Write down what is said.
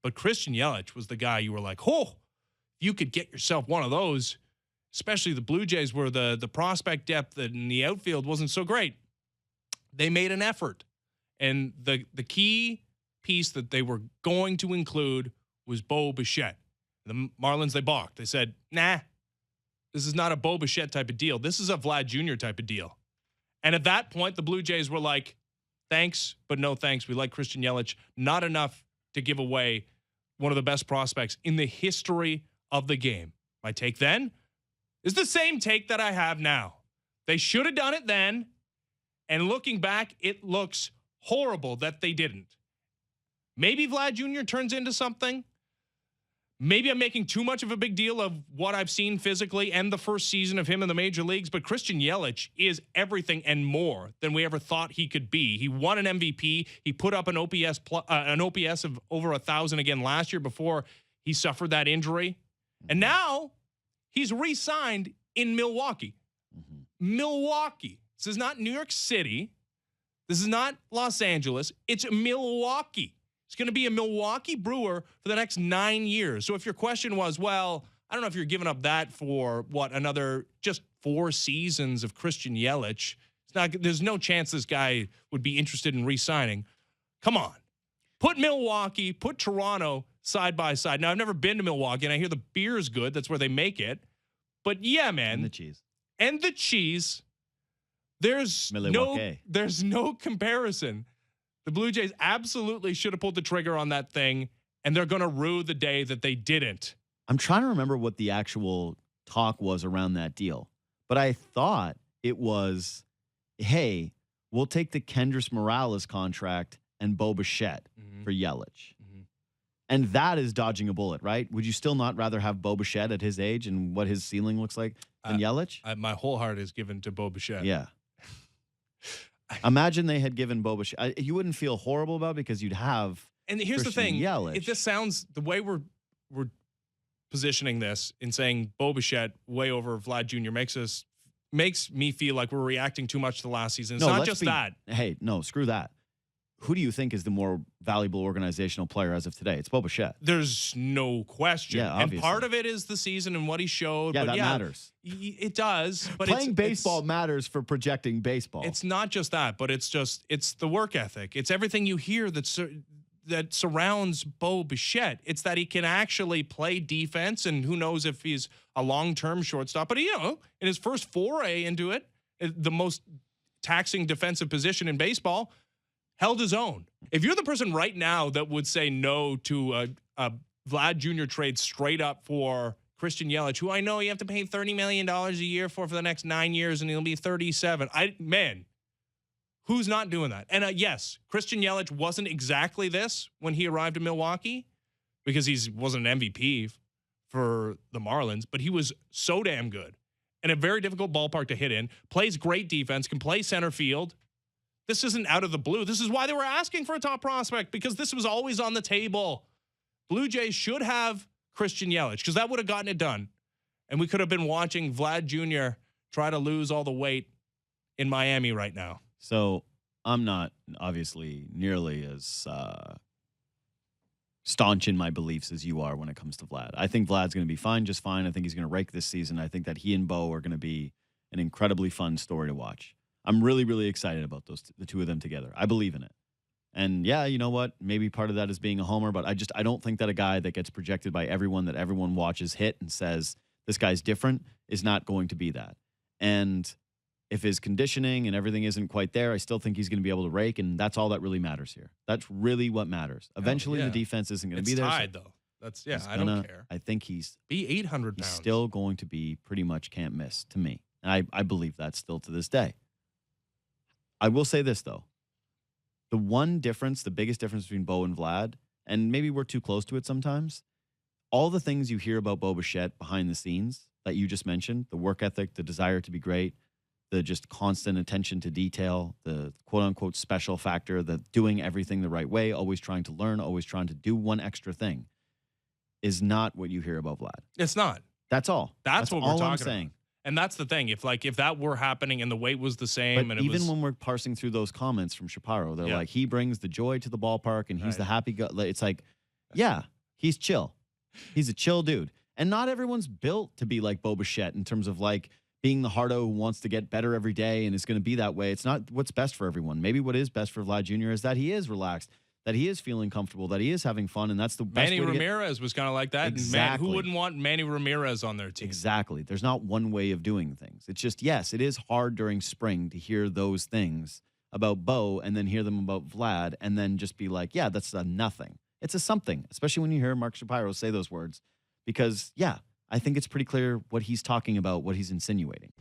But Christian Yelich was the guy you were like, oh, you could get yourself one of those, especially the Blue Jays where the prospect depth in the outfield wasn't so great. They made an effort. And the key piece that they were going to include was Bo Bichette. The Marlins, they balked. They said, nah, this is not a Bo Bichette type of deal. This is a Vlad Jr. type of deal. And at that point, the Blue Jays were like, thanks, but no thanks. We like Christian Yelich. Not enough to give away one of the best prospects in the history of the game. My take then is the same take that I have now. They should have done it then. And looking back, it looks horrible that they didn't. Maybe Vlad Jr. turns into something. Maybe I'm making too much of a big deal of what I've seen physically and the first season of him in the major leagues, but Christian Yelich is everything and more than we ever thought he could be. He won an MVP. He put up an OPS of over 1,000 again last year before he suffered that injury. And now he's re-signed in Milwaukee. Milwaukee. This is not New York City. This is not Los Angeles. It's Milwaukee. It's going to be a Milwaukee Brewer for the next 9 years. So if your question was, well, I don't know if you're giving up that for, another just 4 seasons of Christian Yelich. There's no chance this guy would be interested in re-signing. Come on. Put Milwaukee, put Toronto side by side. Now, I've never been to Milwaukee, and I hear the beer's good. That's where they make it. But, yeah, man. And the cheese. And the cheese. There's no comparison. The Blue Jays absolutely should have pulled the trigger on that thing, and they're going to rue the day that they didn't. I'm trying to remember what the actual talk was around that deal, but I thought it was, hey, we'll take the Kendrys Morales contract and Bo Bichette for Yelich. And that is dodging a bullet, right? Would you still not rather have Bo Bichette at his age and what his ceiling looks like than Yelich? My whole heart is given to Bo Bichette. Yeah. Imagine they had given Bo Bichette. You wouldn't feel horrible about it because you'd have. And here's Christian the thing: Yelich. if this sounds the way we're positioning this in saying Bo Bichette way over Vlad Jr. makes me feel like we're reacting too much to last season. It's not just that. Hey, no, screw that. Who do you think is the more valuable organizational player as of today? It's Bo Bichette. There's no question. Yeah, obviously. And part of it is the season and what he showed. Yeah, but that matters. It does. But Playing baseball matters for projecting baseball. It's not just that, but it's the work ethic. It's everything you hear that surrounds Bo Bichette. It's that he can actually play defense, and who knows if he's a long-term shortstop. But, in his first foray into it, the most taxing defensive position in baseball, held his own. If you're the person right now that would say no to a Vlad Jr. trade straight up for Christian Yelich, who I know you have to pay $30 million a year for the next 9 years, and he'll be 37. Who's not doing that? And yes, Christian Yelich wasn't exactly this when he arrived in Milwaukee because he wasn't an MVP for the Marlins, but he was so damn good. And a very difficult ballpark to hit in, plays great defense, can play center field. This isn't out of the blue. This is why they were asking for a top prospect, because this was always on the table. Blue Jays should have Christian Yelich because that would have gotten it done. And we could have been watching Vlad Jr. try to lose all the weight in Miami right now. So I'm not obviously nearly as staunch in my beliefs as you are when it comes to Vlad. I think Vlad's going to be fine, just fine. I think he's going to rake this season. I think that he and Bo are going to be an incredibly fun story to watch. I'm really, really excited about the two of them together. I believe in it. And yeah, you know what? Maybe part of that is being a homer, but I don't think that a guy that gets projected by everyone that everyone watches hit and says, this guy's different, is not going to be that. And if his conditioning and everything isn't quite there, I still think he's going to be able to rake, and that's all that really matters here. That's really what matters. Eventually, the defense isn't going to be there. It's tied, though. I don't care. I think he's 800 pounds. He's still going to be pretty much can't miss to me. And I believe that still to this day. I will say this, though. The biggest difference between Bo and Vlad, and maybe we're too close to it sometimes, all the things you hear about Bo Bichette behind the scenes that you just mentioned, the work ethic, the desire to be great, the just constant attention to detail, the quote-unquote special factor, the doing everything the right way, always trying to learn, always trying to do one extra thing, is not what you hear about Vlad. It's not. That's all. That's what all we're talking I'm saying. about. And that's the thing. If that were happening and the weight was the same, but and even when we're parsing through those comments from Shapiro, they're like, he brings the joy to the ballpark and he's the happy guy. It's like, yeah, He's chill. He's a chill dude. And not everyone's built to be like Bo Bichette in terms of like being the hardo who wants to get better every day and is going to be that way. It's not what's best for everyone. Maybe what is best for Vlad Jr. is that he is relaxed, that he is feeling comfortable, that he is having fun, and that's the best Manny way to Ramirez was kind of like that. Exactly. And who wouldn't want Manny Ramirez on their team? Exactly. There's not one way of doing things. It's just, yes, it is hard during spring to hear those things about Bo and then hear them about Vlad and then just be like, yeah, that's a nothing. It's a something, especially when you hear Mark Shapiro say those words. Because, yeah, I think it's pretty clear what he's talking about, what he's insinuating.